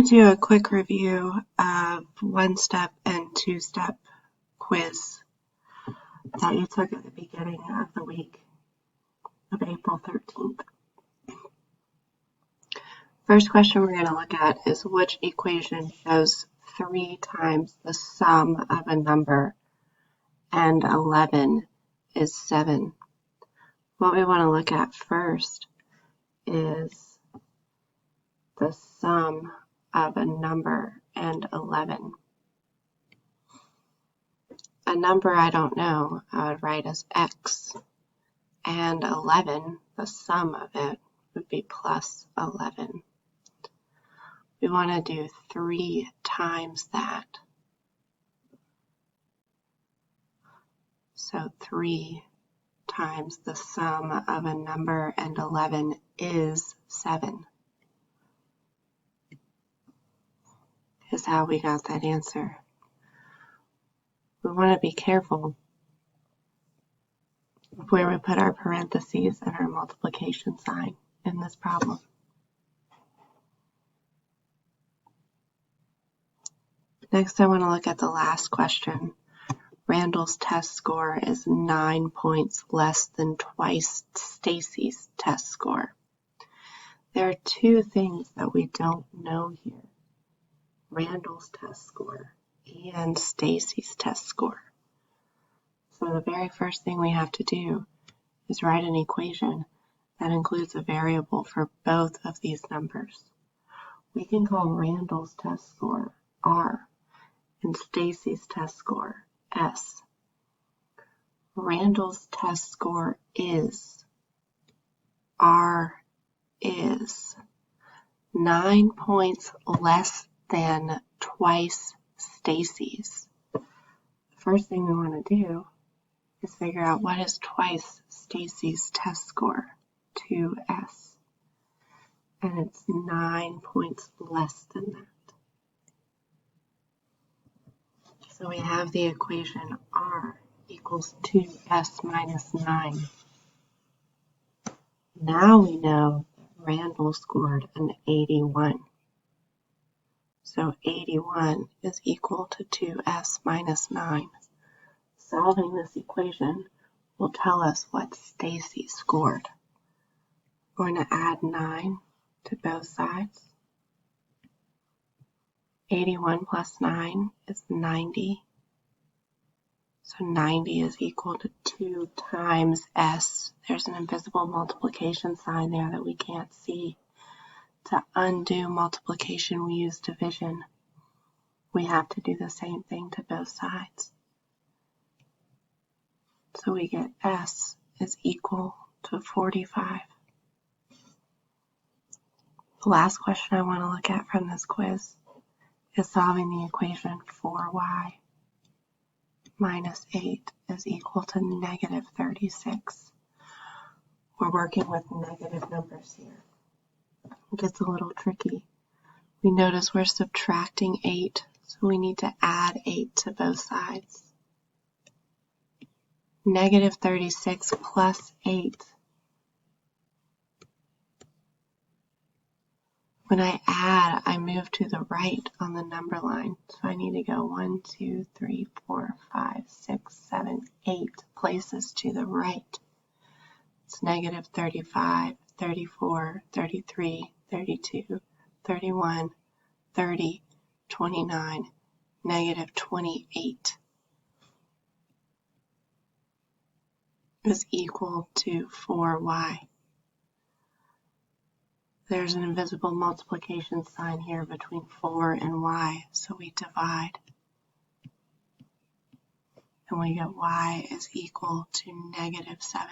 going to do a quick review of one-step and two-step quiz that you took at the beginning of the week of April 13th. First question we're going to look at is which equation shows 3 times the sum of a number and 11 is 7. What we want to look at first is the sum of a number and 11. A number I don't know, I would write as x, and 11, the sum of it, would be plus 11. We want to do 3 times that. So 3 times the sum of a number and 11 is 7. Is how we got that answer. We want to be careful of where we put our parentheses and our multiplication sign in this problem. Next, I want to look at the last question. Randall's test score is 9 points less than twice Stacy's test score. There are 2 things that we don't know here. Randall's test score and Stacy's test score. So the very first thing we have to do is write an equation that includes a variable for both of these numbers. We can call Randall's test score R and Stacy's test score S. Randall's test score is R is 9 points less than twice Stacy's. The first thing we want to do is figure out what is twice Stacy's test score, 2S. And it's 9 points less than that. So we have the equation R equals 2S minus 9. Now we know that Randall scored an 81. So 81 is equal to 2S minus 9. Solving this equation will tell us what Stacy scored. We're going to add 9 to both sides. 81 plus 9 is 90. So 90 is equal to 2 times S. There's an invisible multiplication sign there that we can't see. To undo multiplication, we use division. We have to do the same thing to both sides. So we get S is equal to 45. The last question I want to look at from this quiz is solving the equation 4y minus 8 is equal to negative 36. We're working with negative numbers here. It gets a little tricky. We notice we're subtracting 8, so we need to add 8 to both sides. Negative 36 plus 8. When I add, I move to the right on the number line. So I need to go 1, 2, 3, 4, 5, 6, 7, 8 places to the right. It's negative 35, 34, 33, 32, 31, 30, 29, negative 28 is equal to 4y. There's an invisible multiplication sign here between 4 and y, so we divide. And we get y is equal to negative 7.